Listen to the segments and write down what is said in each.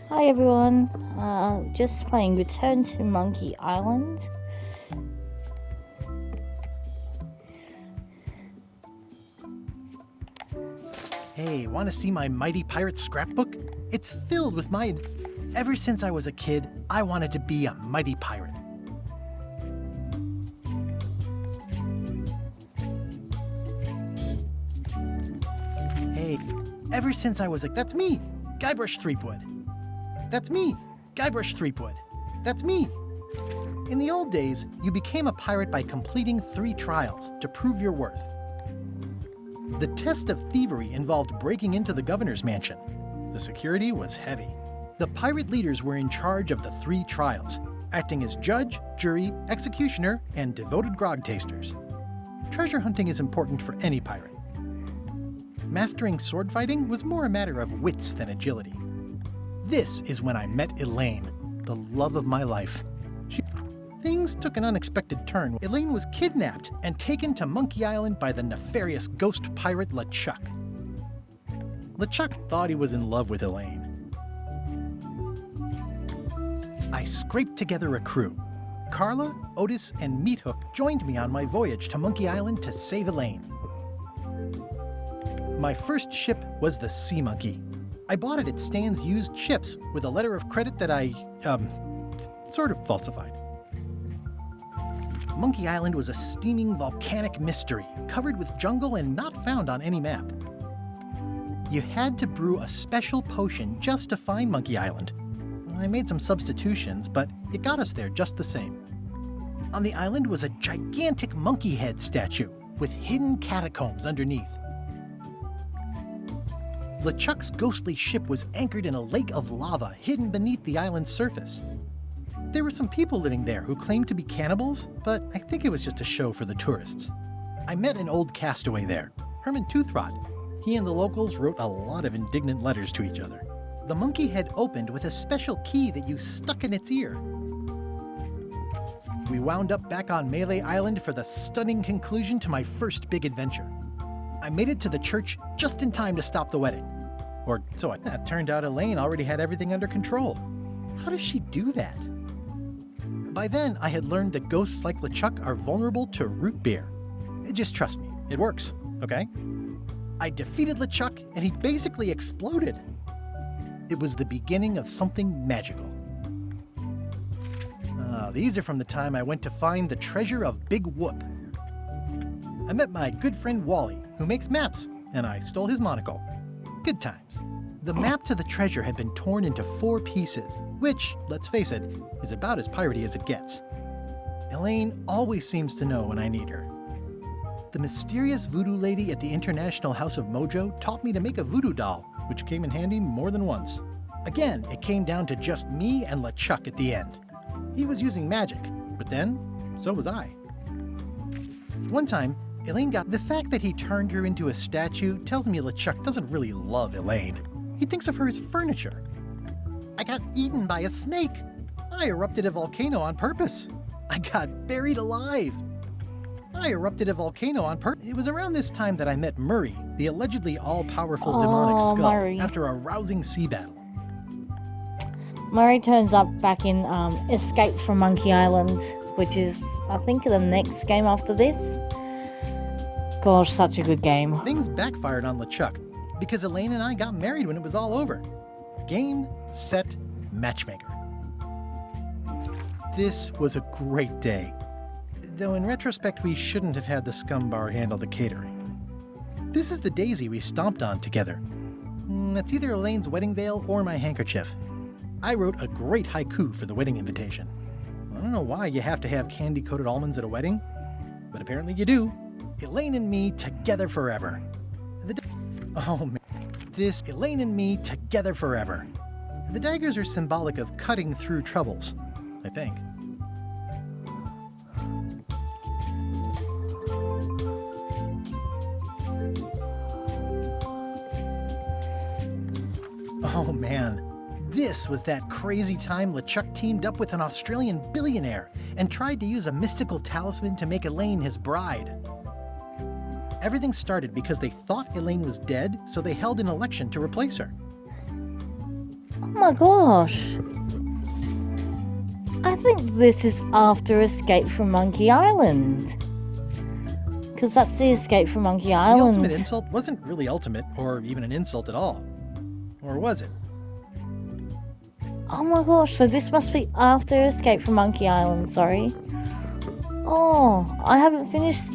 Hi everyone, just playing Return to Monkey Island. Hey, want to see my Mighty Pirate scrapbook? It's filled with my... Ever since I was a kid, I wanted to be a mighty pirate. Hey, ever since I was a... That's me, Guybrush Threepwood. That's me, Guybrush Threepwood. That's me. In the old days, you became a pirate by completing 3 trials to prove your worth. The test of thievery involved breaking into the governor's mansion. The security was heavy. The pirate leaders were in charge of the 3 trials, acting as judge, jury, executioner, and devoted grog tasters. Treasure hunting is important for any pirate. Mastering sword fighting was more a matter of wits than agility. This is when I met Elaine, the love of my life. Things took an unexpected turn. Elaine was kidnapped and taken to Monkey Island by the nefarious ghost pirate LeChuck. LeChuck thought he was in love with Elaine. I scraped together a crew. Carla, Otis, and Meathook joined me on my voyage to Monkey Island to save Elaine. My first ship was the Sea Monkey. I bought it at Stan's used ships with a letter of credit that I, sort of falsified. Monkey Island was a steaming volcanic mystery, covered with jungle and not found on any map. You had to brew a special potion just to find Monkey Island. I made some substitutions, but it got us there just the same. On the island was a gigantic monkey head statue with hidden catacombs underneath. LeChuck's ghostly ship was anchored in a lake of lava hidden beneath the island's surface. There were some people living there who claimed to be cannibals, but I think it was just a show for the tourists. I met an old castaway there, Herman Toothrot. He and the locals wrote a lot of indignant letters to each other. The monkey head opened with a special key that you stuck in its ear. We wound up back on Melee Island for the stunning conclusion to my first big adventure. I made it to the church just in time to stop the wedding. Or so it turned out Elaine already had everything under control. How does she do that? By then, I had learned that ghosts like LeChuck are vulnerable to root beer. Just trust me, it works, okay? I defeated LeChuck and he basically exploded. It was the beginning of something magical. These are from the time I went to find the treasure of Big Whoop. I met my good friend Wally, who makes maps, and I stole his monocle. Good times. The map to the treasure had been torn into 4 pieces, which, let's face it, is about as piratey as it gets. Elaine always seems to know when I need her. The mysterious voodoo lady at the International House of Mojo taught me to make a voodoo doll, which came in handy more than once. Again, it came down to just me and LeChuck at the end. He was using magic, but then, so was I. One time, Elaine got... The fact that he turned her into a statue tells me LeChuck doesn't really love Elaine. He thinks of her as furniture. I got eaten by a snake. I erupted a volcano on purpose. I got buried alive. I erupted a volcano on purpose. It was around this time that I met Murray, the allegedly all-powerful demonic skull, Murray. after a rousing sea battle. Murray turns up back in Escape from Monkey Island, which is, I think, the next game after this. Gosh, such a good game. Things backfired on LeChuck because Elaine and I got married when it was all over. Game, set, matchmaker. This was a great day. Though in retrospect, we shouldn't have had the scum bar handle the catering. This is the daisy we stomped on together. It's either Elaine's wedding veil or my handkerchief. I wrote a great haiku for the wedding invitation. I don't know why you have to have candy-coated almonds at a wedding, but apparently you do. Elaine and me together forever. Oh man, this Elaine and me together forever. The daggers are symbolic of cutting through troubles, I think. Oh man, this was that crazy time LeChuck teamed up with an Australian billionaire and tried to use a mystical talisman to make Elaine his bride. Everything started because they thought Elaine was dead, so they held an election to replace her. my gosh. I think this is after Escape from Monkey Island. Because that's the Escape from Monkey The Island. ultimate insult wasn't really ultimate, or even an insult at all. Or was it? Oh my gosh, so this must be after Escape from Monkey Island, sorry. Oh, I haven't finished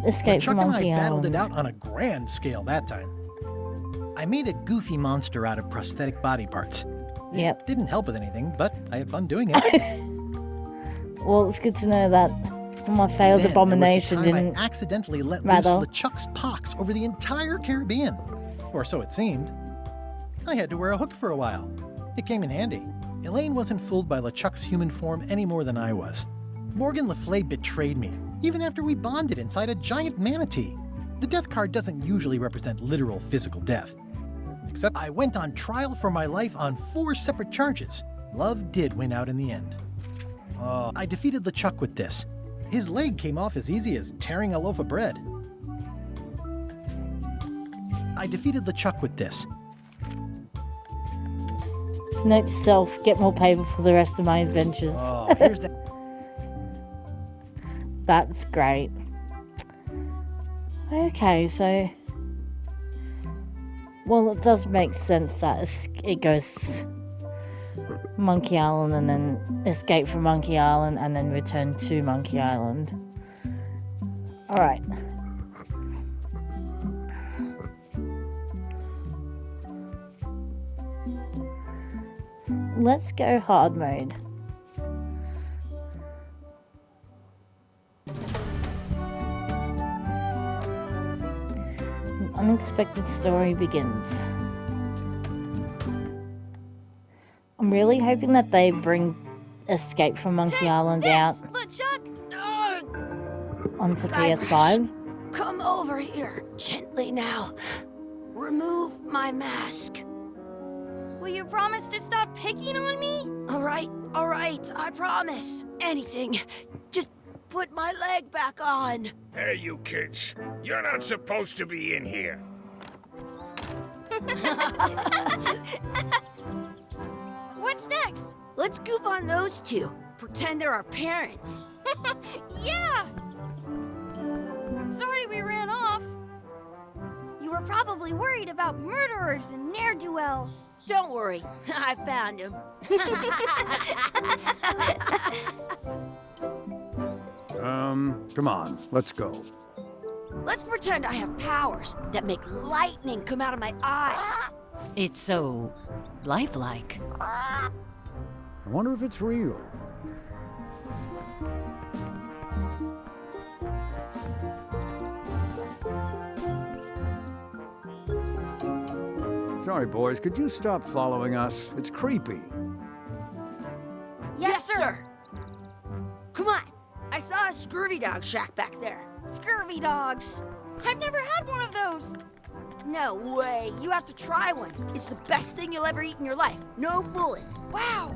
Escape Chuck from and Monkey I battled Island. it out on a grand scale that time. I made a goofy monster out of prosthetic body parts. Yep. It didn't help with anything, but I had fun doing it. Well, it's good to know that my failed Then abomination there was the time didn't. I accidentally let rather. loose LeChuck's pox over the entire Caribbean. Or so it seemed. I had to wear a hook for a while. It came in handy. Elaine wasn't fooled by LeChuck's human form any more than I was. Morgan Le Fay betrayed me, even after we bonded inside a giant manatee. The death card doesn't usually represent literal physical death. Except I went on trial for my life on 4 separate charges. Love did win out in the end. I defeated LeChuck with this. His leg came off as easy as tearing a loaf of bread. I defeated LeChuck with this. Note to self, get more paper for the rest of my adventures. Oh, here's that. That's great. Okay, so... Well, it does make sense that it goes Monkey Island and then Escape from Monkey Island and then return to Monkey Island. Alright. Let's go hard mode. An unexpected story begins. I'm really hoping that they bring Escape from Monkey Island out LeChuck! onto Guybrush. PS5. Come over here, gently now. Remove my mask. Will you promise to stop picking on me? All right, I promise. Anything. Just put my leg back on. Hey, you kids. You're not supposed to be in here. What's next? Let's goof on those two. Pretend they're our parents. Yeah! Sorry we ran off. You were probably worried about murderers and ne'er-do-wells. Don't worry, I found him. Come on, let's go. Let's pretend I have powers that make lightning come out of my eyes. It's so lifelike. I wonder if it's real. Sorry, boys, could you stop following us? It's creepy. Yes, sir. Come on. I saw a scurvy dog shack back there. Scurvy dogs. I've never had one of those. No way. You have to try one. It's the best thing you'll ever eat in your life. No fooling. Wow.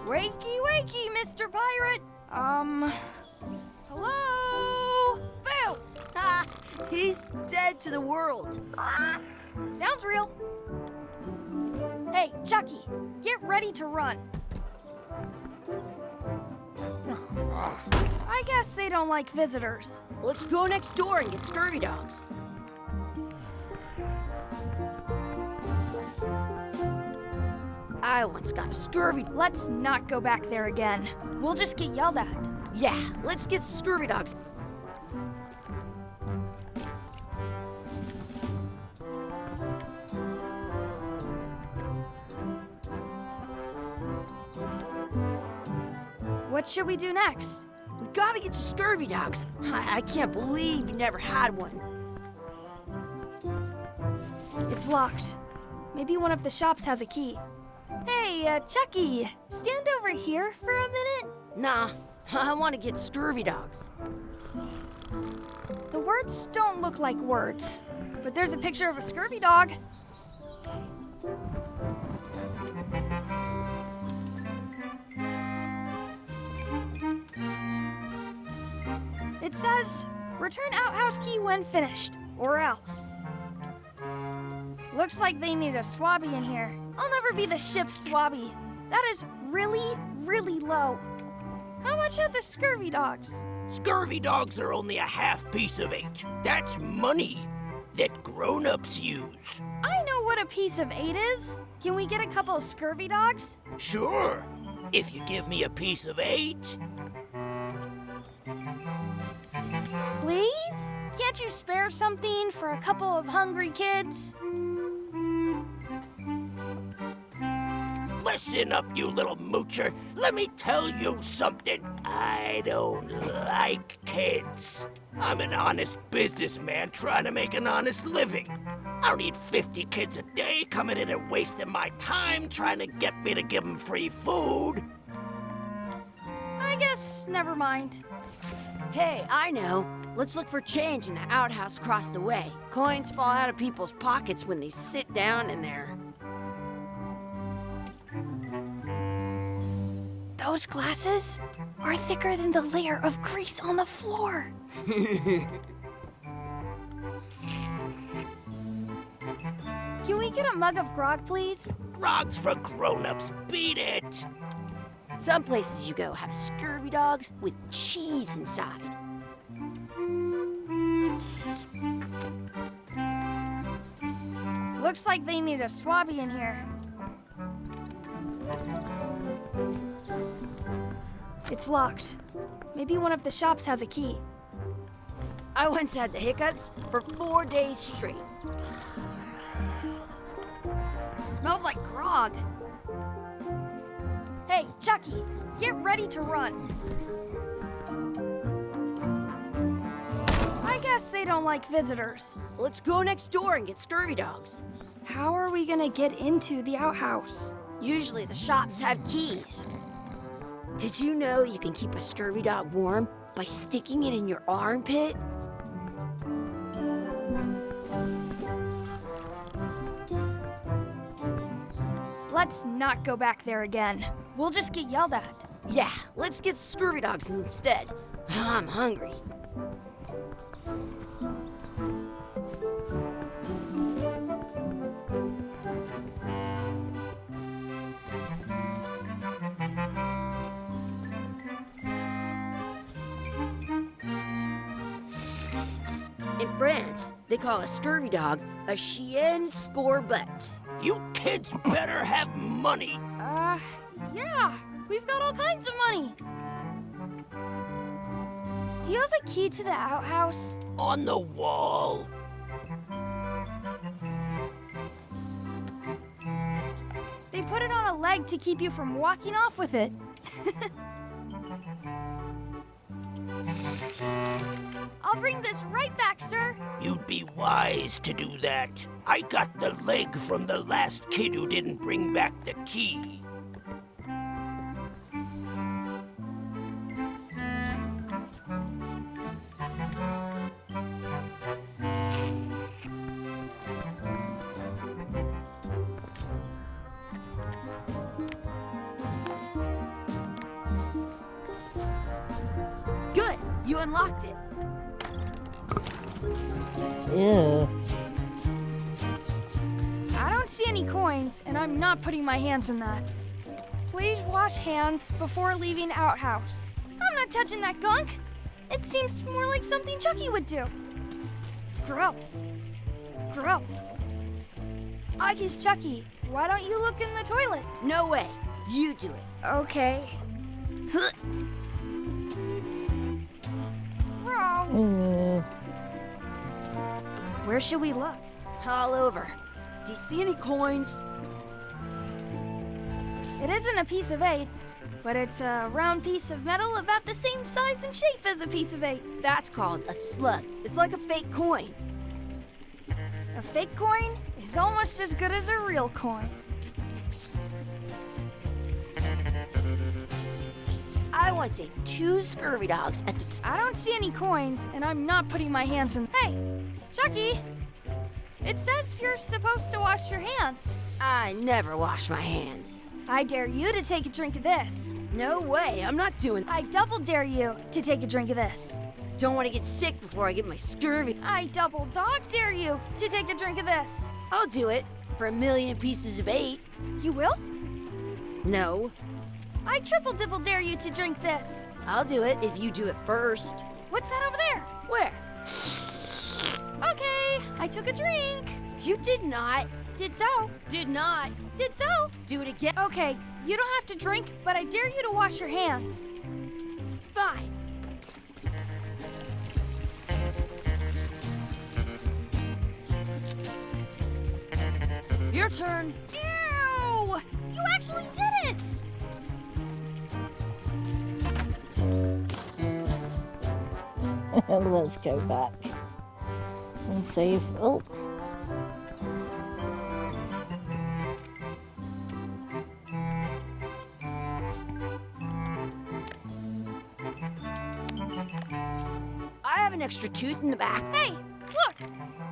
Wakey, wakey, Mr. Pirate. Hello? Boo! Ah, he's dead to the world. Sounds real. Hey, Chucky, get ready to run. I guess they don't like visitors. Let's go next door and get scurvy dogs. I once got a scurvy. Let's not go back there again. We'll just get yelled at. Yeah, let's get scurvy dogs. What should we do next? We gotta get to scurvy dogs. I can't believe you never had one. It's locked. Maybe one of the shops has a key. Hey, Chucky, stand over here for a minute. Nah, I want to get scurvy dogs. The words don't look like words, but there's a picture of a scurvy dog. It says, Return outhouse key when finished, or else. Looks like they need a swabby in here. I'll never be the ship's swabby. That is really, really low. How much are the scurvy dogs? Scurvy dogs are only a half piece of 8. That's money that grown-ups use. I know what a piece of 8 is. Can we get a couple of scurvy dogs? Sure, if you give me a piece of 8. Please? Can't you spare something for a couple of hungry kids? Listen up, you little moocher. Let me tell you something. I don't like kids. I'm an honest businessman trying to make an honest living. I don't need 50 kids a day coming in and wasting my time trying to get me to give them free food. I guess never mind. Hey, I know. Let's look for change in the outhouse across the way. Coins fall out of people's pockets when they sit down in there. Those glasses are thicker than the layer of grease on the floor. Can we get a mug of grog, please? Grog's for grown-ups. Beat it. Some places you go have scurvy dogs with cheese inside. Looks like they need a swabby in here. It's locked. Maybe one of the shops has a key. I once had the hiccups for 4 days straight. Smells like grog. Hey, Chucky, get ready to run. I guess they don't like visitors. Let's go next door and get scurvy dogs. How are we gonna get into the outhouse? Usually the shops have keys. Did you know you can keep a scurvy dog warm by sticking it in your armpit? Let's not go back there again. We'll just get yelled at. Yeah, let's get scurvy dogs instead. I'm hungry. In France, they call a scurvy dog a chien scorbut. You kids better have money. Yeah, we've got all kinds of money. Do you have a key to the outhouse? On the wall. They put it on a leg to keep you from walking off with it. I'll bring this right back, sir. You'd be wise to do that. I got the leg from the last kid who didn't bring back the key. Good, you unlocked it. Ew. I don't see any coins, and I'm not putting my hands in that. Please wash hands before leaving outhouse. I'm not touching that gunk. It seems more like something Chucky would do. Gross. Gross. I guess Chucky, why don't you look in the toilet? no way. You do it. Okay. Gross. Ew. Where should we look? All over. Do you see any coins? It isn't a piece of 8, but it's a round piece of metal about the same size and shape as a piece of 8. That's called a slug. It's like a fake coin. A fake coin is almost as good as a real coin. I once ate 2 scurvy dogs at the I don't see any coins, and I'm not putting my hands in. Hey, Chucky! It says you're supposed to wash your hands. I never wash my hands. I dare you to take a drink of this. No way, I'm not doing I double dare you to take a drink of this. Don't want to get sick before I get my scurvy. I double dog dare you to take a drink of this. I'll do it for 1,000,000 pieces of 8. You will? No, I triple dibble dare you to drink this. I'll do it if you do it first. What's that over there? Where? Okay, I took a drink. You did not. Did so. Did not. Did so. Do it again. Okay, you don't have to drink, but I dare you to wash your hands. Fine. Your turn. Ew! You actually did it! Let's go back and save. Oh. I have an extra tooth in the back. Hey, look!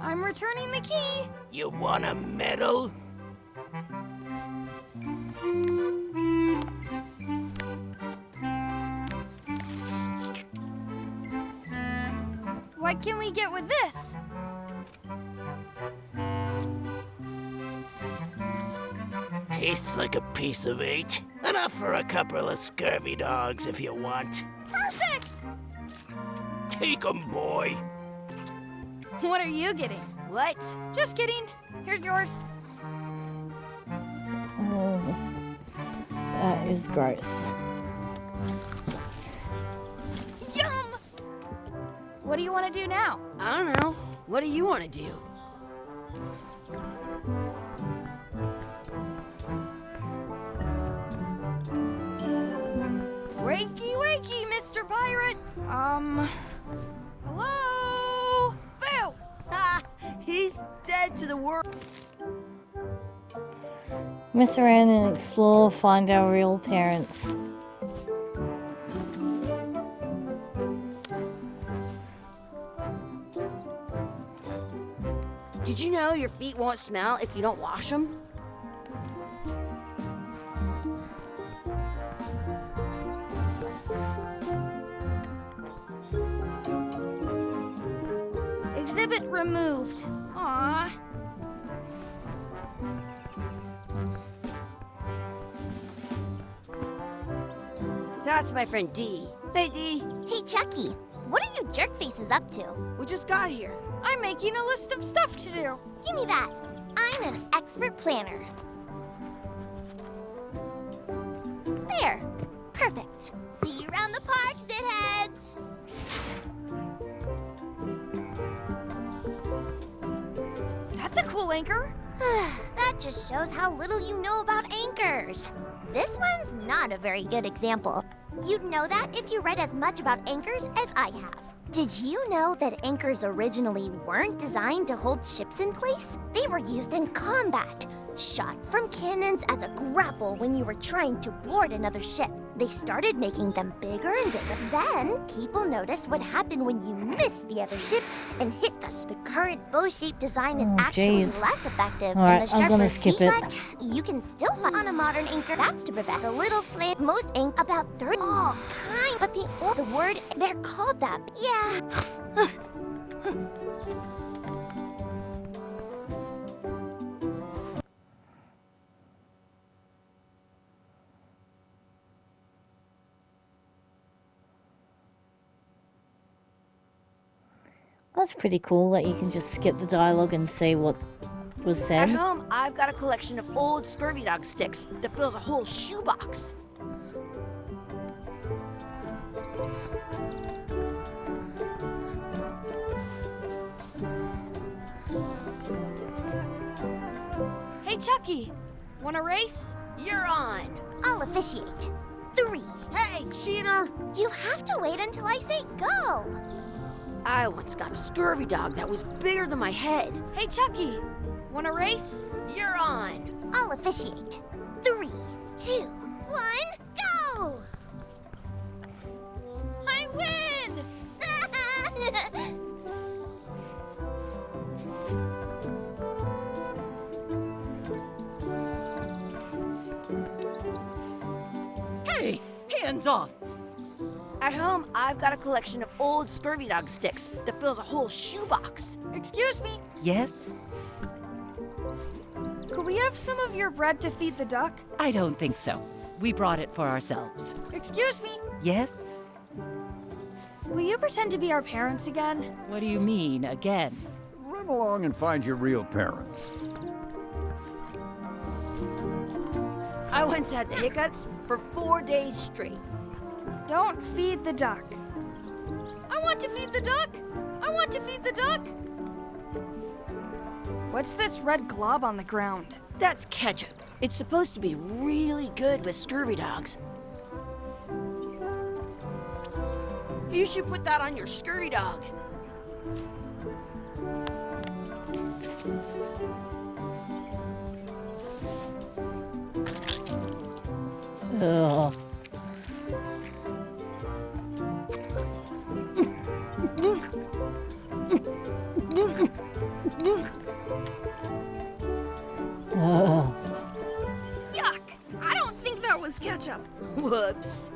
I'm returning the key. You want a medal? What can we get with this? Tastes like a piece of 8. Enough for a couple of scurvy dogs if you want. Perfect! Take 'em, boy. What are you getting? What? Just kidding. Here's yours. Oh, that is gross. Yum! What do you want to do now? I don't know. What do you want to do? Wakey, wakey, Mr. Pirate. Hello? Phil! Ah, he's dead to the world. Mess around and explore, find our real parents. Did you know your feet won't smell if you don't wash them? Exhibit removed. Aww. That's my friend Dee. Hey, Dee. Hey, Chucky, what are you jerk faces up to? We just got here. I'm making a list of stuff to do. Give me that. I'm an expert planner. There. Perfect. See you around the park, shitheads. That's a cool anchor. That just shows how little you know about anchors. This one's not a very good example. You'd know that if you read as much about anchors as I have. Did you know that anchors originally weren't designed to hold ships in place? They were used in combat, shot from cannons as a grapple when you were trying to board another ship. They started making them bigger and bigger. Then, people noticed what happened when you missed the other ship and hit the current bow-shaped design is Oh, actually jeez. less effective Alright, than the I'm gonna sharper skip feet, it. but you can still find on a modern anchor. That's to prevent the little flame. Most ink about 30 all kind, but the word they're called that. Yeah. That's pretty cool that you can just skip the dialogue and see what was At said. home, I've got a collection of old scurvy dog sticks that fills a whole shoebox. Hey, Chucky. Want a race? You're on. I'll officiate. 3. Hey, cheater! You have to wait until I say go. I once got a scurvy dog that was bigger than my head. Hey, Chucky. Want a race? You're on. I'll officiate. 3, 2, 1, go! I win! Hey, hands off! At home, I've got a collection of old scurvy dog sticks that fills a whole shoebox. Excuse me, Yes? could we have some of your bread to feed the duck? I don't think so. We brought it for ourselves. Excuse me, Yes? will you pretend to be our parents again? What do you mean, again? Run along and find your real parents. I once had the hiccups for 4 days straight. Don't feed the duck. I want to feed the duck! I want to feed the duck! What's this red glob on the ground? That's ketchup. It's supposed to be really good with scurvy dogs. You should put that on your scurvy dog. Ugh. Ugh. Yuck! I don't think that was ketchup. Whoops.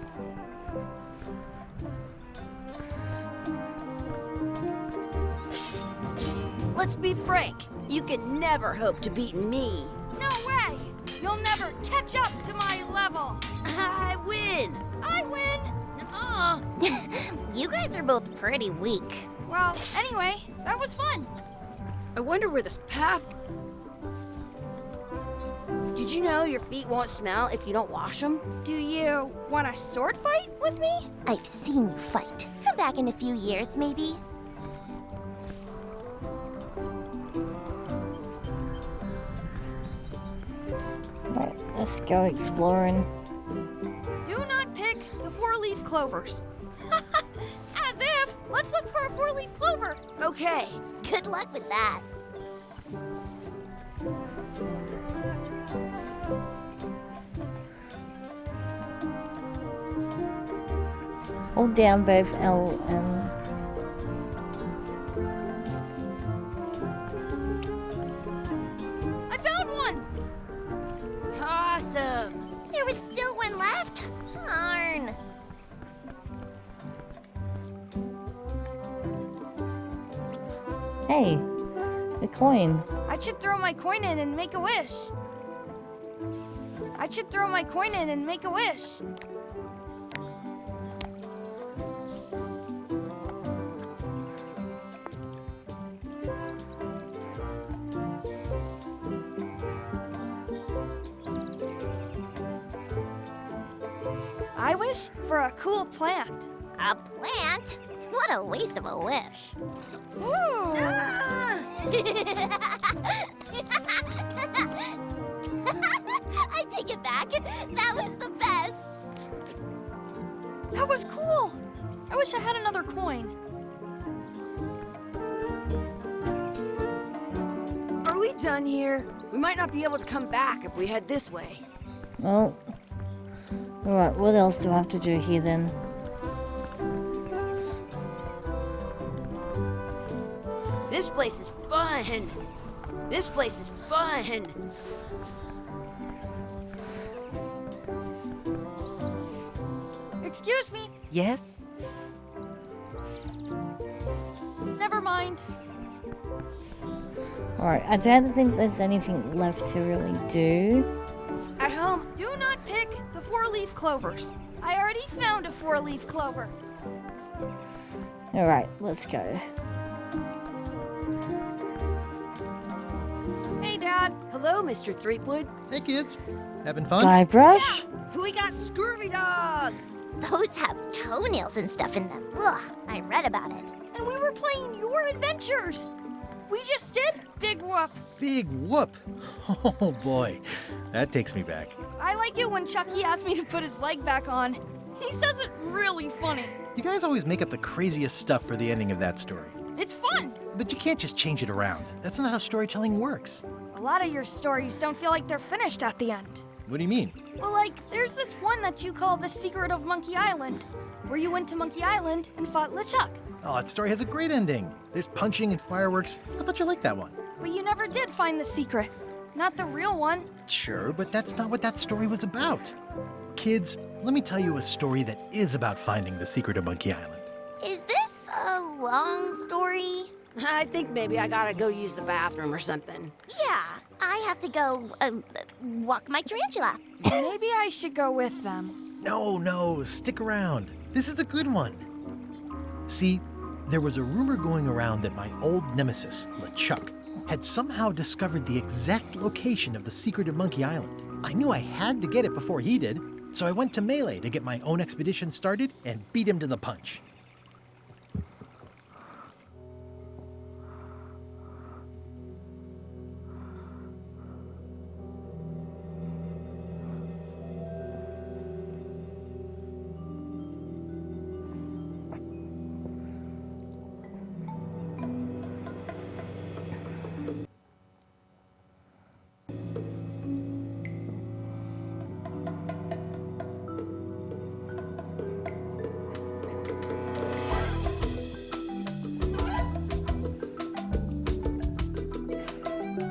Let's be frank. You can never hope to beat me. No way! You'll never catch up to my level. I win. I win! You guys are both pretty weak. Well, anyway, that was fun. I wonder where this path. Did you know your feet won't smell if you don't wash them? Do you want a sword fight with me? I've seen you fight. Come back in a few years, maybe. Right, let's go exploring. Do not pick the four-leaf clovers. As if! Let's look for a four-leaf clover. Okay. Good luck with that. Hold down both L and... I found one! Awesome. There was still one left. Darn. Hey, a coin. I should throw my coin in and make a wish. I should throw my coin in and make a wish. I wish for a cool plant. A plant? What a waste of a wish. Ooh! I take it back. That was the best. That was cool. I wish I had another coin. Are we done here? We might not be able to come back if we head this way. Well, alright, what else do I have to do here then? This place is fun. This place is fun. Excuse me. Yes? Never mind. Alright, I don't think there's anything left to really do. At home, Do not pick the four-leaf clovers. I already found a four-leaf clover. Alright, let's go. Hey, Dad. hello, Mr. Threepwood. Hey, kids. Having fun? Guybrush? We got scurvy dogs. Those have toenails and stuff in them. Ugh, I read about it. And we were playing your adventures. We just did Big Whoop. Big whoop. Oh, boy. That takes me back. I like it when Chucky asked me to put his leg back on. He says it really funny. You guys always make up the craziest stuff for the ending of that story. It's fun. But you can't just change it around. That's not how storytelling works. A lot of your stories don't feel like they're finished at the end. What do you mean? Well, like, there's this one that you call The Secret of Monkey Island, where you went to Monkey Island and fought LeChuck. Oh, that story has a great ending. There's punching and fireworks. I thought you liked that one. But you never did find the secret. Not the real one. Sure, but that's not what that story was about. Kids, let me tell you a story that is about finding the secret of Monkey Island. Is this long story. I think maybe I gotta go use the bathroom or something. Yeah, I have to go walk my tarantula. Maybe I should go with them. No, stick around. This is a good one. See, there was a rumor going around that my old nemesis, LeChuck, had somehow discovered the exact location of the secret of Monkey Island. I knew I had to get it before he did, so I went to Melee to get my own expedition started and beat him to the punch.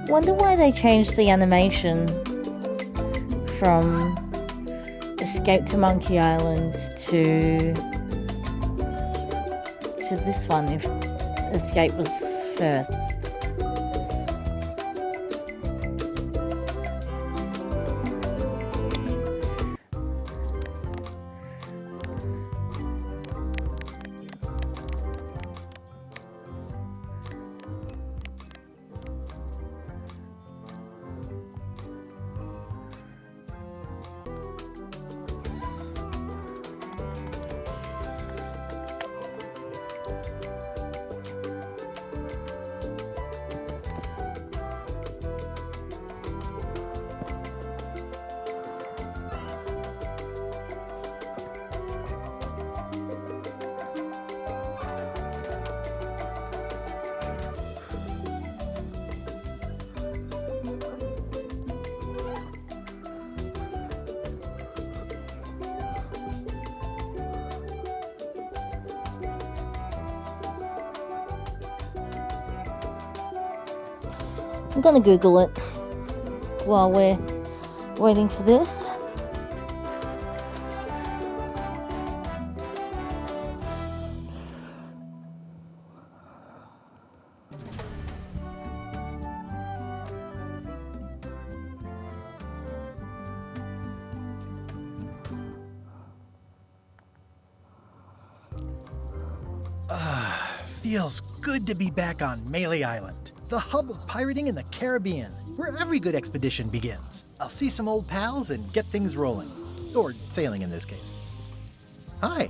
Wonder why they changed the animation from Escape to Monkey Island to this one if Escape was first. I'm gonna Google it while we're waiting for this. Feels good to be back on Melee Island, the hub of pirating in the Caribbean, where every good expedition begins. I'll see some old pals and get things rolling. Or sailing in this case. Hi,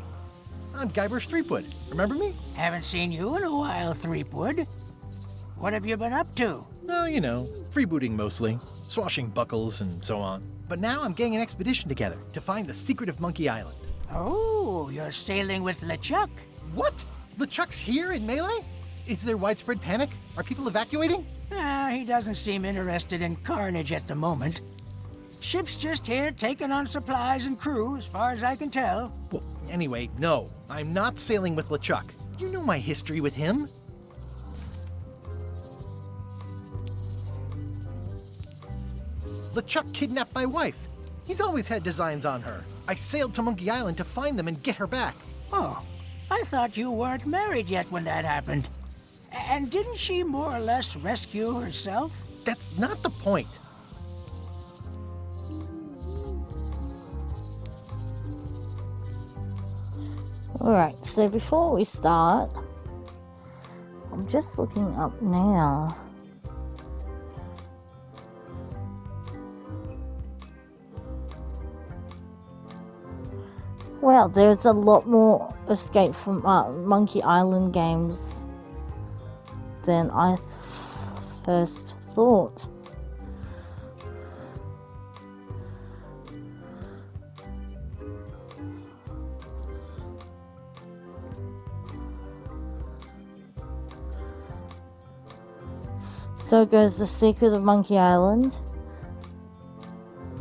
I'm Guybrush Threepwood. Remember me? Haven't seen you in a while, Threepwood. What have you been up to? Oh, you know, freebooting mostly, swashing buckles and so on. But now I'm getting an expedition together to find the secret of Monkey Island. Oh, you're sailing with LeChuck. What? LeChuck's here in Melee? Is there widespread panic? Are people evacuating? He doesn't seem interested in carnage at the moment. Ship's just here taking on supplies and crew, as far as I can tell. Well, anyway, no. I'm not sailing with LeChuck. You know my history with him. LeChuck kidnapped my wife. He's always had designs on her. I sailed to Monkey Island to find them and get her back. Oh, I thought you weren't married yet when that happened. And didn't she more or less rescue herself? That's not the point. Alright, so before we start, I'm just looking up now. Well, there's a lot more Escape from Monkey Island games than I first thought. So goes The Secret of Monkey Island,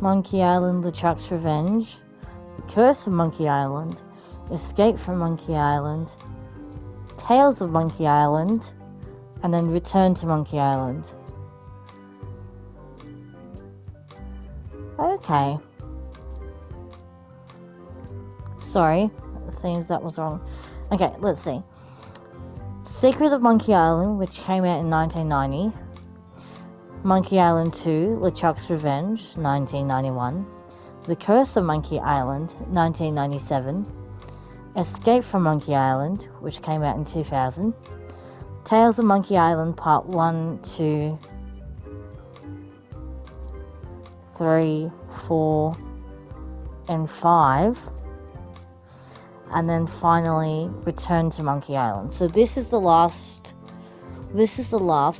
Monkey Island: LeChuck's Revenge, The Curse of Monkey Island, Escape from Monkey Island, Tales of Monkey Island, and then Return to Monkey Island. Okay. Sorry, it seems that was wrong. Okay, let's see. Secret of Monkey Island, which came out in 1990. Monkey Island 2, LeChuck's Revenge, 1991. The Curse of Monkey Island, 1997. Escape from Monkey Island, which came out in 2000. Tales of Monkey Island Part 1, 2, 3, 4, and 5. And then finally Return to Monkey Island. So this is the last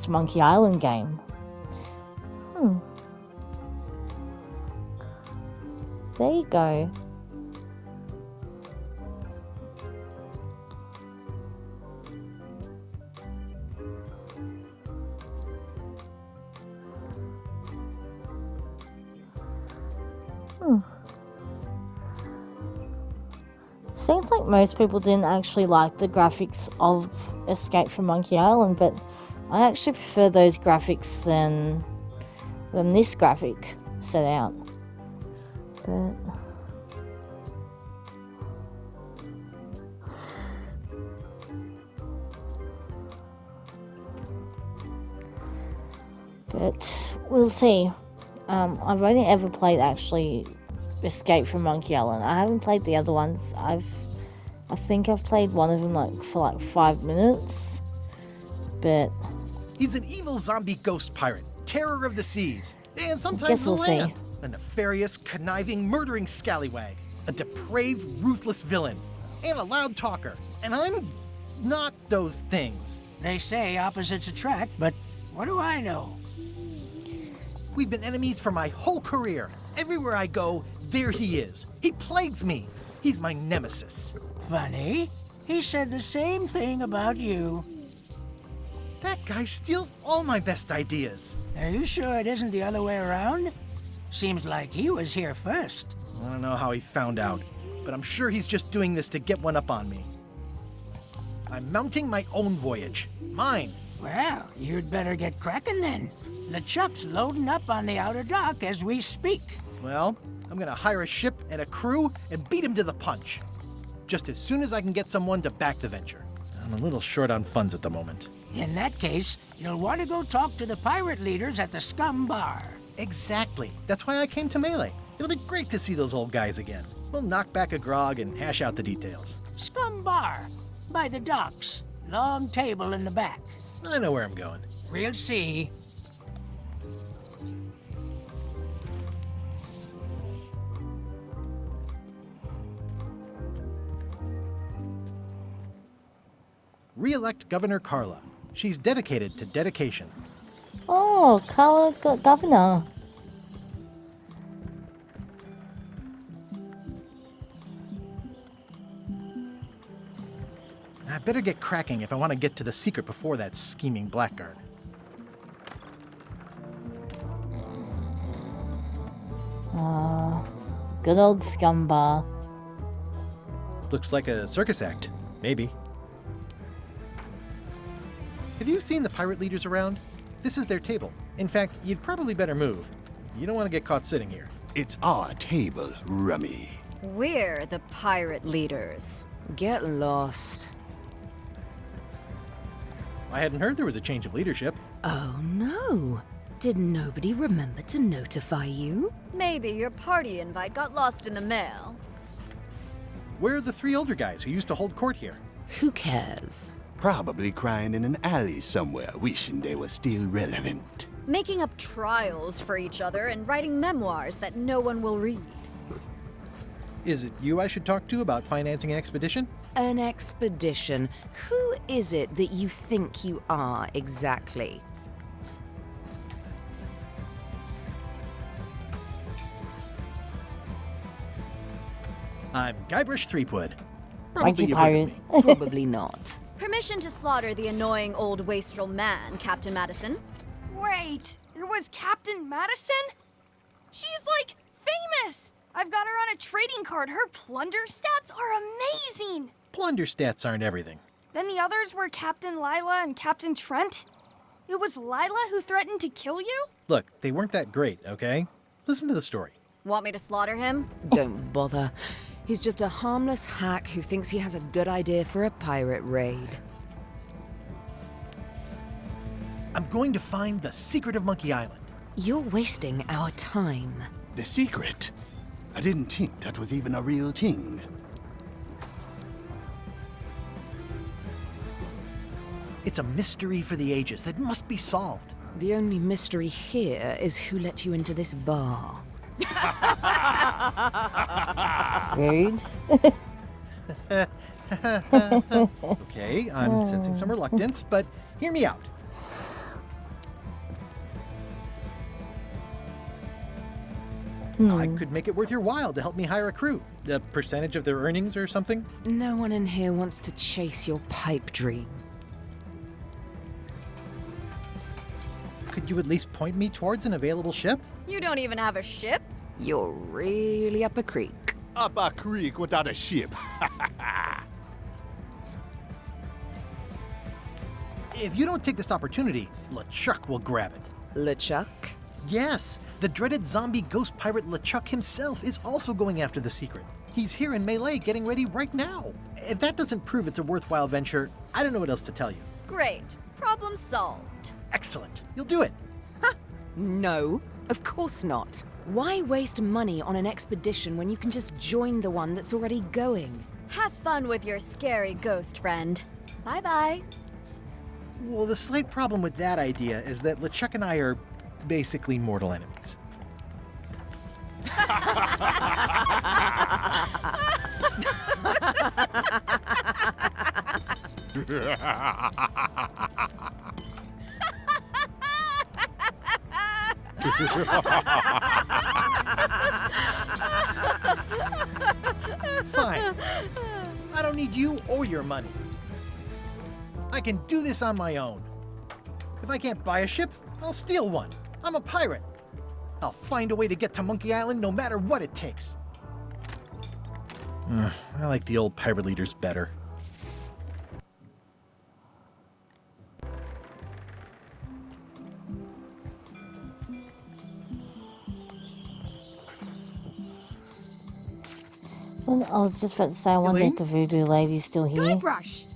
Monkey Island game. There you go. Seems like most people didn't actually like the graphics of Escape from Monkey Island, but I actually prefer those graphics than this graphic set out. But we'll see. I've only ever played actually Escape from Monkey Island. I haven't played the other ones. I think I've played one of them for 5 minutes. But He's an evil zombie ghost pirate, terror of the seas, and sometimes Guess the we'll see. land. A nefarious, conniving, murdering scallywag. A depraved, ruthless villain. And a loud talker. And I'm not those things. They say opposites attract, but what do I know? We've been enemies for my whole career. Everywhere I go, there he is. He plagues me. He's my nemesis. Funny. He said the same thing about you. That guy steals all my best ideas. Are you sure it isn't the other way around? Seems like he was here first. I don't know how he found out, but I'm sure he's just doing this to get one up on me. I'm mounting my own voyage. Mine. Well, you'd better get cracking then. LeChuck's loading up on the outer dock as we speak. Well, I'm gonna hire a ship and a crew and beat him to the punch. Just as soon as I can get someone to back the venture. I'm a little short on funds at the moment. In that case, you'll want to go talk to the pirate leaders at the Scum Bar. Exactly. That's why I came to Melee. It'll be great to see those old guys again. We'll knock back a grog and hash out the details. Scum Bar, by the docks. Long table in the back. I know where I'm going. We'll see. Re-elect Governor Carla. She's dedicated to dedication. oh, Carla got governor. I better get cracking if I want to get to the secret before that scheming blackguard. Good old Scumbar. Looks like a circus act. Maybe. Have you seen the pirate leaders around? This is their table. In fact, you'd probably better move. You don't want to get caught sitting here. It's our table, Rummy. We're the pirate leaders. Get lost. I hadn't heard there was a change of leadership. Oh no. Did nobody remember to notify you? Maybe your party invite got lost in the mail. Where are the three older guys who used to hold court here? Who cares? Probably crying in an alley somewhere, wishing they were still relevant. Making up trials for each other and writing memoirs that no one will read. Is it you I should talk to about financing an expedition? An expedition. Who is it that you think you are exactly? I'm Guybrush Threepwood. Thank you, you've heard of pirate. me. Probably not. Permission to slaughter the annoying old wastrel man, Captain Madison. Wait, it was Captain Madison? She's like famous! I've got her on a trading card. Her plunder stats are amazing! Plunder stats aren't everything. Then the others were Captain Lila and Captain Trent. It was Lila who threatened to kill you? Look, they weren't that great, okay? Listen to the story. Want me to slaughter him? Don't bother. He's just a harmless hack who thinks he has a good idea for a pirate raid. I'm going to find the secret of Monkey Island. You're wasting our time. The secret? I didn't think that was even a real thing. It's a mystery for the ages that must be solved. The only mystery here is who let you into this bar. Rude. Okay, I'm sensing some reluctance, but hear me out. I could make it worth your while to help me hire a crew. A percentage of their earnings or something? No one in here wants to chase your pipe dream. Could you at least point me towards an available ship? You don't even have a ship? You're really up a creek. Up a creek without a ship. If you don't take this opportunity, LeChuck will grab it. LeChuck? Yes, the dreaded zombie ghost pirate LeChuck himself is also going after the secret. He's here in Melee getting ready right now. If that doesn't prove it's a worthwhile venture, I don't know what else to tell you. Great. Problem solved. Excellent. You'll do it. No, of course not. Why waste money on an expedition when you can just join the one that's already going? Have fun with your scary ghost friend. Bye-bye. Well, the slight problem with that idea is that LeChuck and I are basically mortal enemies. Fine. I don't need you or your money. I can do this on my own. If I can't buy a ship, I'll steal one. I'm a pirate. I'll find a way to get to Monkey Island no matter what it takes. I like the old pirate leaders better. Well, I was just about to say, I wonder if the voodoo lady's still here. Guybrush!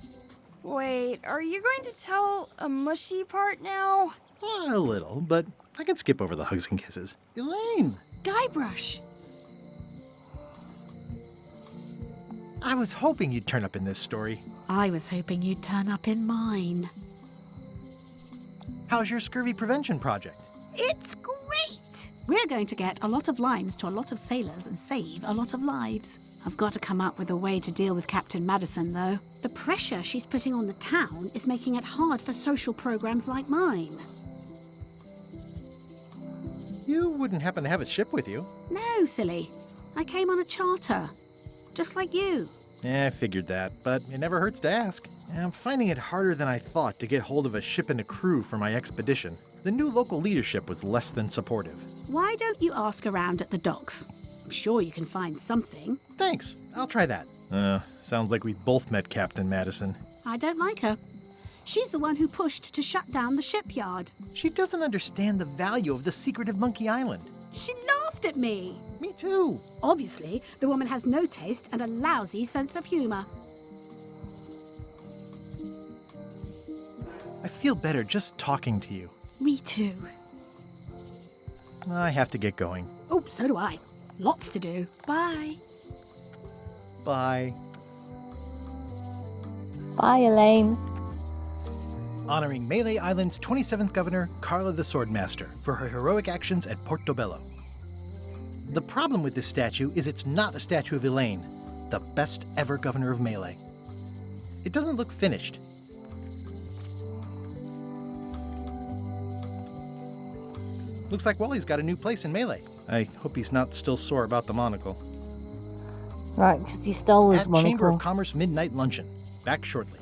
Wait, are you going to tell a mushy part now? A little, but I can skip over the hugs and kisses. Elaine! Guybrush! I was hoping you'd turn up in this story. I was hoping you'd turn up in mine. How's your scurvy prevention project? It's great! We're going to get a lot of limes to a lot of sailors and save a lot of lives. I've got to come up with a way to deal with Captain Madison, though. The pressure she's putting on the town is making it hard for social programs like mine. You wouldn't happen to have a ship with you? No, silly. I came on a charter. Just like you. Yeah, I figured that, but it never hurts to ask. I'm finding it harder than I thought to get hold of a ship and a crew for my expedition. The new local leadership was less than supportive. Why don't you ask around at the docks? I'm sure you can find something. Thanks. I'll try that. Sounds like we both met Captain Madison. I don't like her. She's the one who pushed to shut down the shipyard. She doesn't understand the value of the secret of Monkey Island. She laughed at me. Me too. Obviously, the woman has no taste and a lousy sense of humor. I feel better just talking to you. Me too. I have to get going. Oh, so do I. Lots to do. Bye. Bye. Bye, Elaine. Honoring Melee Island's 27th governor, Carla the Swordmaster, for her heroic actions at Portobello. The problem with this statue is it's not a statue of Elaine, the best ever governor of Melee. It doesn't look finished. Looks like Wally's got a new place in Melee. I hope he's not still sore about the monocle. Right, because he stole his At monocle. Chamber of Commerce Midnight Luncheon. Back shortly.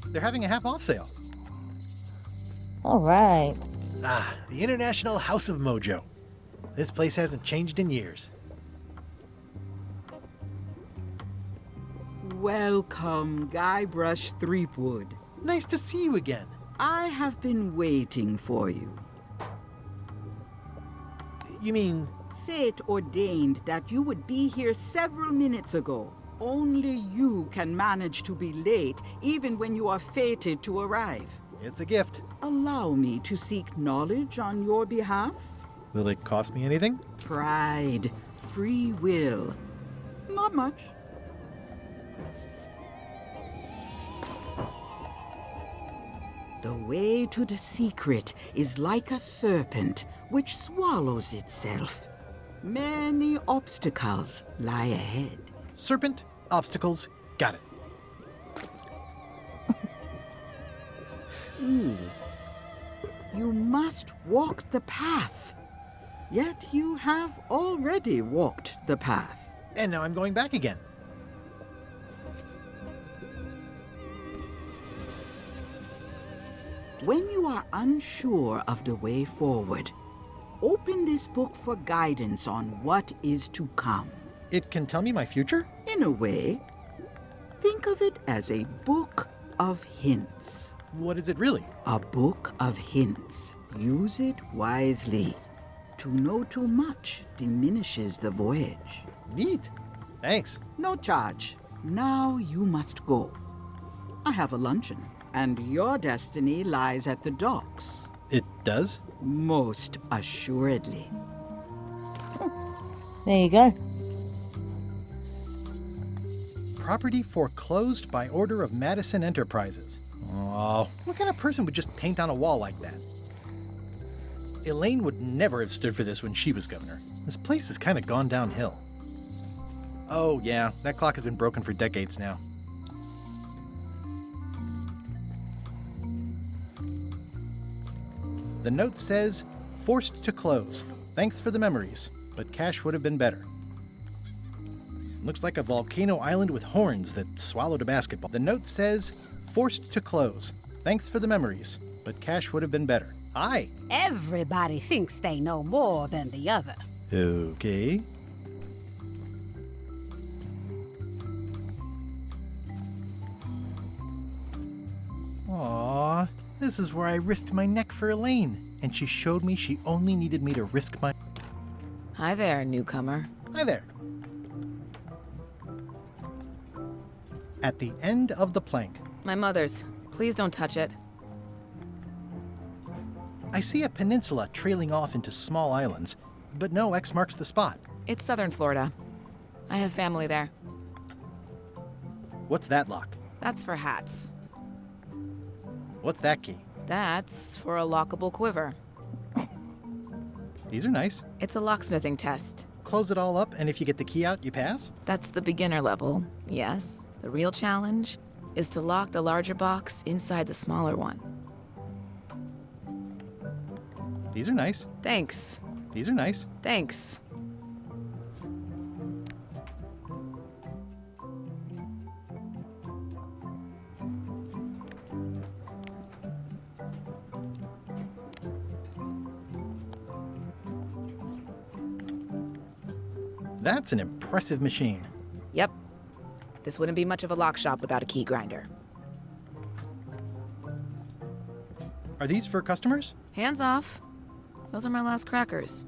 They're having a half-off sale. All right. The International House of Mojo. This place hasn't changed in years. Welcome, Guybrush Threepwood. Nice to see you again. I have been waiting for you. You mean... Fate ordained that you would be here several minutes ago. Only you can manage to be late, even when you are fated to arrive. It's a gift. Allow me to seek knowledge on your behalf. Will it cost me anything? Pride, free will. Not much. The way to the secret is like a serpent which swallows itself. Many obstacles lie ahead. Serpent, obstacles, got it. You must walk the path. Yet you have already walked the path. And now I'm going back again. When you are unsure of the way forward, open this book for guidance on what is to come. It can tell me my future? In a way, think of it as a book of hints. What is it really? A book of hints. Use it wisely. To know too much diminishes the voyage. Neat. Thanks. No charge. Now you must go. I have a luncheon, and your destiny lies at the docks. It does? Most assuredly. There you go. Property foreclosed by order of Madison Enterprises. Oh, what kind of person would just paint on a wall like that? Elaine would never have stood for this when she was governor. This place has kind of gone downhill. Oh, yeah, that clock has been broken for decades now. The note says, forced to close. Thanks for the memories, but cash would have been better. Looks like a volcano island with horns that swallowed a basketball. The note says, forced to close. Thanks for the memories, but cash would have been better. Hi. Everybody thinks they know more than the other. Okay. Aww, this is where I risked my neck for Elaine, and she showed me she only needed me to risk my... Hi there, newcomer. Hi there. At the end of the plank. My mother's. Please don't touch it. I see a peninsula trailing off into small islands, but no X marks the spot. It's southern Florida. I have family there. What's that lock? That's for hats. What's that key? That's for a lockable quiver. These are nice. It's a locksmithing test. Close it all up, and if you get the key out, you pass? That's the beginner level, yes. The real challenge is to lock the larger box inside the smaller one. These are nice. Thanks. These are nice. Thanks. That's an impressive machine. Yep. This wouldn't be much of a lock shop without a key grinder. Are these for customers? Hands off. Those are my last crackers.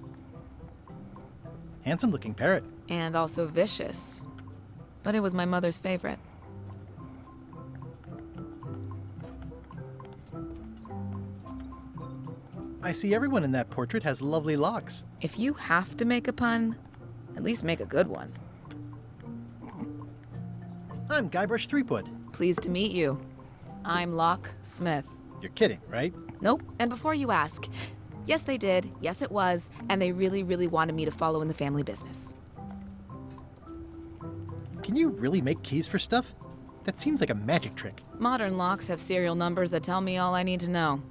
Handsome looking parrot. And also vicious. But it was my mother's favorite. I see everyone in that portrait has lovely locks. If you have to make a pun, at least make a good one. I'm Guybrush Threepwood. Pleased to meet you. I'm Locke Smith. You're kidding, right? Nope. And before you ask, yes, they did. Yes, it was. And they really, really wanted me to follow in the family business. Can you really make keys for stuff? That seems like a magic trick. Modern locks have serial numbers that tell me all I need to know.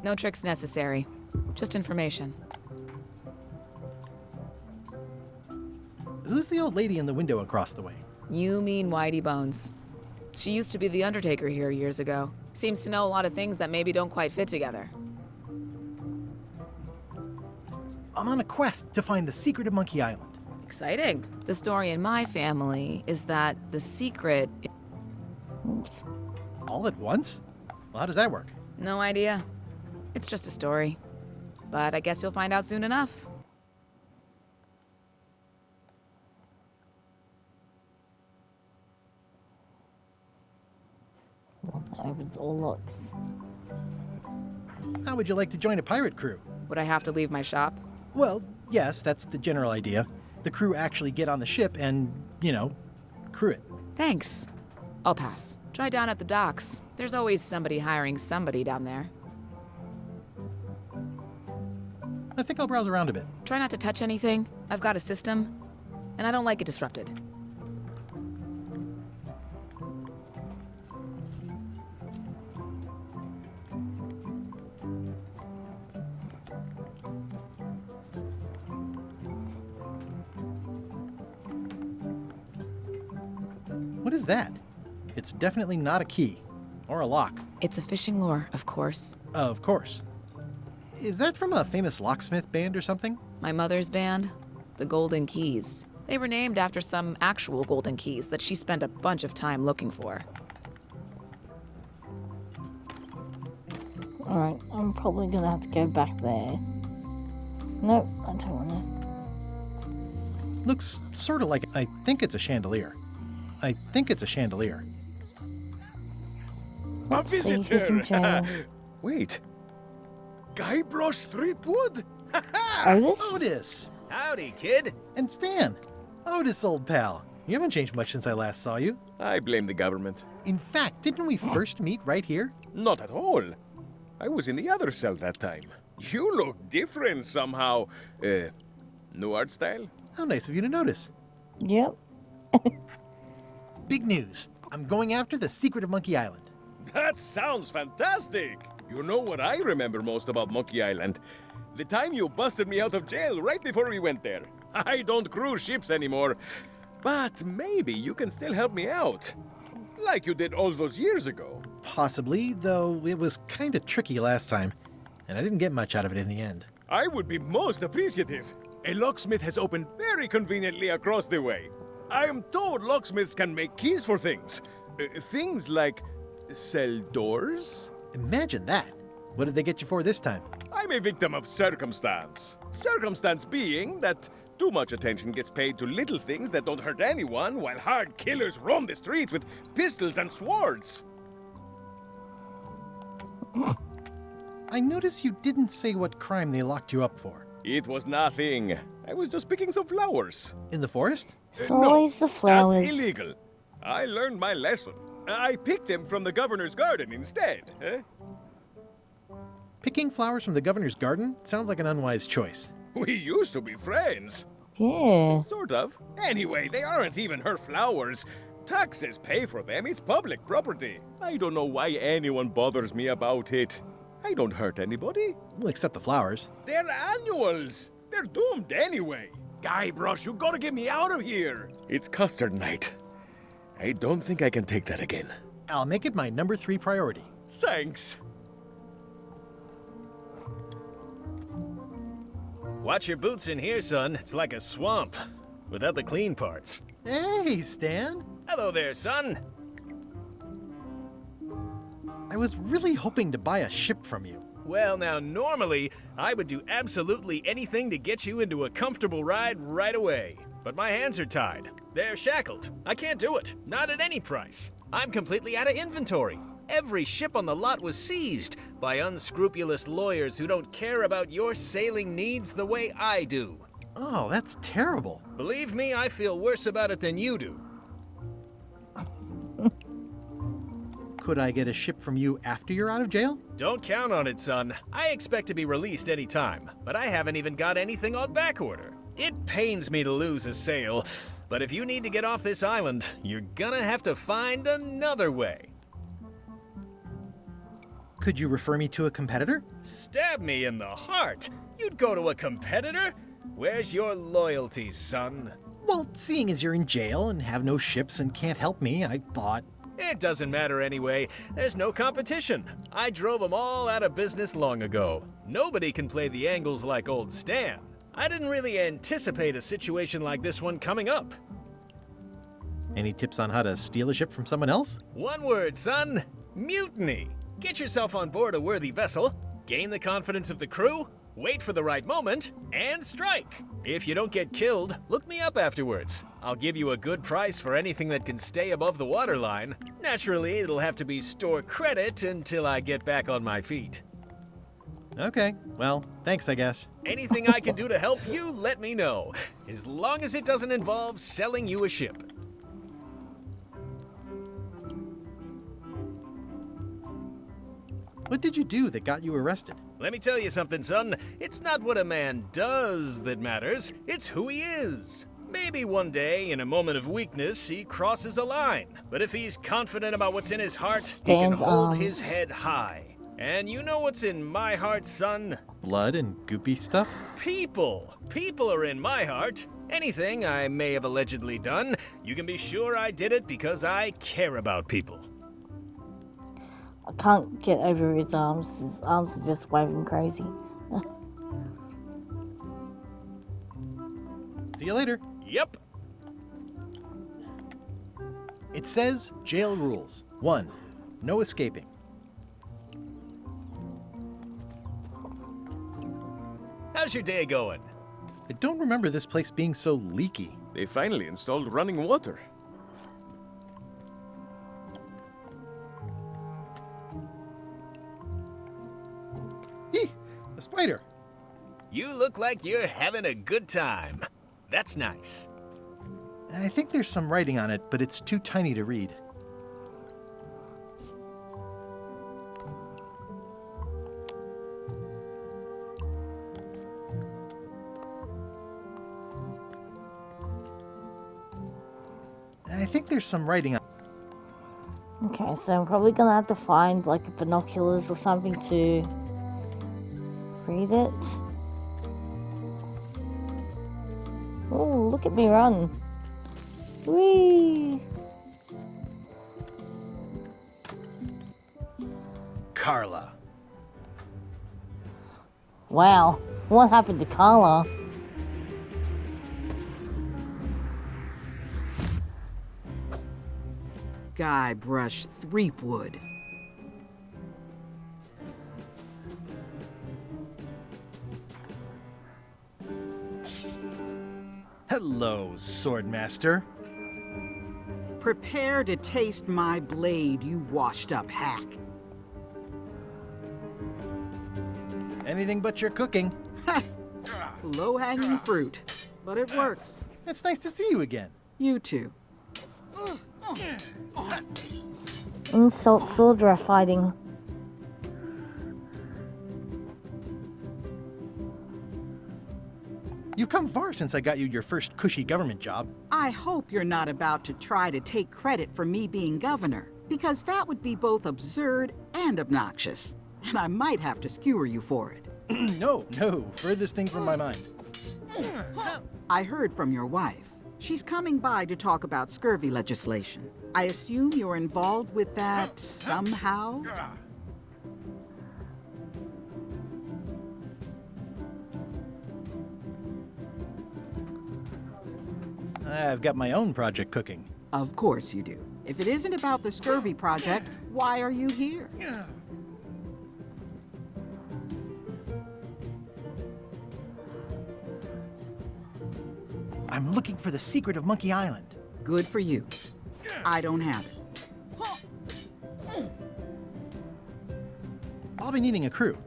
No tricks necessary. Just information. Who's the old lady in the window across the way? You mean Whitey Bones. She used to be the Undertaker here years ago. Seems to know a lot of things that maybe don't quite fit together. I'm on a quest to find the secret of Monkey Island. Exciting. The story in my family is that the secret... All at once? Well, how does that work? No idea. It's just a story. But I guess you'll find out soon enough. it all looks. How would you like to join a pirate crew? Would I have to leave my shop? Well, yes, that's the general idea. The crew actually get on the ship and, crew it. Thanks. I'll pass. Try down at the docks. There's always somebody hiring somebody down there. I think I'll browse around a bit. Try not to touch anything. I've got a system, and I don't like it disrupted. What is that? It's definitely not a key. Or a lock. It's a fishing lure, of course. Of course. Is that from a famous locksmith band or something? My mother's band, the Golden Keys. They were named after some actual golden keys that she spent a bunch of time looking for. Alright, I'm probably gonna have to go back there. Nope, I don't wanna. Looks sort of like I think it's a chandelier. A Let's see, fishing visitor! channel. Wait. Guybrush Threepwood? Otis? Otis! Howdy, kid. And Stan. Otis, old pal. You haven't changed much since I last saw you. I blame the government. In fact, didn't we first meet right here? Not at all. I was in the other cell that time. You look different somehow. New art style? How nice of you to notice. Yep. Big news. I'm going after the secret of Monkey Island. That sounds fantastic! You know what I remember most about Monkey Island? The time you busted me out of jail right before we went there. I don't cruise ships anymore, but maybe you can still help me out. Like you did all those years ago. Possibly, though it was kinda tricky last time, and I didn't get much out of it in the end. I would be most appreciative. A locksmith has opened very conveniently across the way. I am told locksmiths can make keys for things. Things like cell doors? Imagine that. What did they get you for this time? I'm a victim of circumstance. Circumstance being that too much attention gets paid to little things that don't hurt anyone, while hard killers roam the streets with pistols and swords. I notice you didn't say what crime they locked you up for. It was nothing. I was just picking some flowers. In the forest? It's always the flowers. That's illegal. I learned my lesson. I picked them from the governor's garden instead. Picking flowers from the governor's garden sounds like an unwise choice. We used to be friends. Yeah. Sort of. Anyway, they aren't even her flowers. Taxes pay for them. It's public property. I don't know why anyone bothers me about it. I don't hurt anybody. Well, except the flowers. They're annuals. They're doomed anyway. Guybrush, you gotta get me out of here. It's custard night. I don't think I can take that again. I'll make it my number 3 priority. Thanks. Watch your boots in here, son. It's like a swamp, without the clean parts. Hey, Stan. Hello there, son. I was really hoping to buy a ship from you. Well, now, normally, I would do absolutely anything to get you into a comfortable ride right away. But my hands are tied. They're shackled. I can't do it. Not at any price. I'm completely out of inventory. Every ship on the lot was seized by unscrupulous lawyers who don't care about your sailing needs the way I do. Oh, that's terrible. Believe me, I feel worse about it than you do. Could I get a ship from you after you're out of jail? Don't count on it, son. I expect to be released any time, but I haven't even got anything on back order. It pains me to lose a sail, but if you need to get off this island, you're gonna have to find another way. Could you refer me to a competitor? Stab me in the heart. You'd go to a competitor? Where's your loyalty, son? Well, seeing as you're in jail and have no ships and can't help me, I thought... It doesn't matter anyway. There's no competition. I drove them all out of business long ago. Nobody can play the angles like old Stan. I didn't really anticipate a situation like this one coming up. Any tips on how to steal a ship from someone else? One word, son. Mutiny. Get yourself on board a worthy vessel, gain the confidence of the crew, wait for the right moment, and strike. If you don't get killed, look me up afterwards. I'll give you a good price for anything that can stay above the waterline. Naturally, it'll have to be store credit until I get back on my feet. Okay, well, thanks, I guess. Anything I can do to help you, let me know. As long as it doesn't involve selling you a ship. What did you do that got you arrested? Let me tell you something, son. It's not what a man does that matters, it's who he is. Maybe one day, in a moment of weakness, he crosses a line. But if he's confident about what's in his heart, he can hold his head high. And you know what's in my heart, son? Blood and goopy stuff? People. People are in my heart. Anything I may have allegedly done, you can be sure I did it because I care about people. I can't get over his arms. His arms are just waving crazy. See you later. Yep. It says jail rules. 1. No escaping. How's your day going? I don't remember this place being so leaky. They finally installed running water. Eeh! A spider! You look like you're having a good time. That's nice. I think there's some writing on it, but it's too tiny to read. I think there's some writing on. Okay, so I'm probably gonna have to find like binoculars or something to read it. Oh, look at me run! Whee! Carla. Wow, what happened to Carla? Guybrush Threepwood. Hello, Swordmaster. Prepare to taste my blade, you washed-up hack. Anything but your cooking. Low-hanging fruit, but it works. It's nice to see you again. You too. Insult soldier fighting. You've come far since I got you your first cushy government job. I hope you're not about to try to take credit for me being governor, because that would be both absurd and obnoxious, and I might have to skewer you for it. No, furthest thing from my mind. I heard from your wife. She's coming by to talk about scurvy legislation. I assume you're involved with that somehow? I've got my own project cooking. Of course you do. If it isn't about the scurvy project, why are you here? I'm looking for the secret of Monkey Island. Good for you. I don't have it. I'll be needing a crew.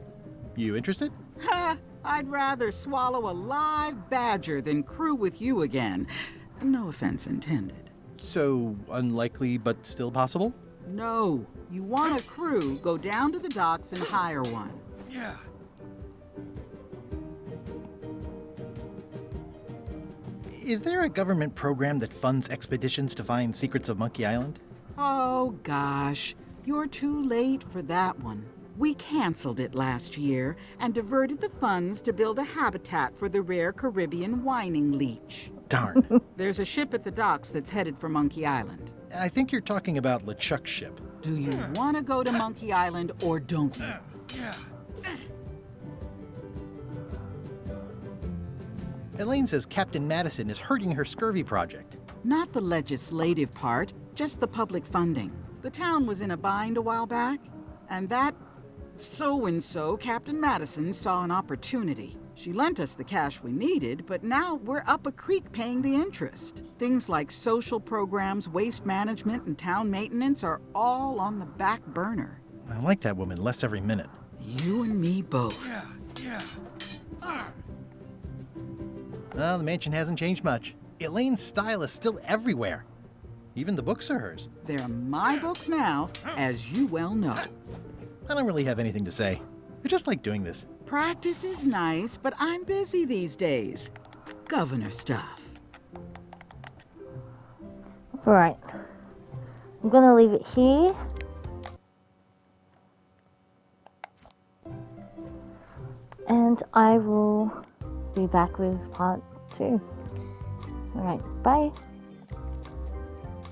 You interested? Ha! I'd rather swallow a live badger than crew with you again. No offense intended. So unlikely, but still possible? No. You want a crew, go down to the docks and hire one. Yeah. Is there a government program that funds expeditions to find secrets of Monkey Island? Oh, gosh. You're too late for that one. We canceled it last year and diverted the funds to build a habitat for the rare Caribbean whining leech. Darn. There's a ship at the docks that's headed for Monkey Island. I think you're talking about LeChuck's ship. Do you want to go to Monkey Island or don't you? Elaine says Captain Madison is hurting her scurvy project. Not the legislative part, just the public funding. The town was in a bind a while back, and that So-and-so, Captain Madison, saw an opportunity. She lent us the cash we needed, but now we're up a creek paying the interest. Things like social programs, waste management, and town maintenance are all on the back burner. I like that woman less every minute. You and me both. Well, the mansion hasn't changed much. Elaine's style is still everywhere. Even the books are hers. They're my books now, as you well know. I don't really have anything to say. I just like doing this. Practice is nice, but I'm busy these days. Governor stuff. Right. I'm gonna leave it here. And I will be back with part 2. Alright, bye.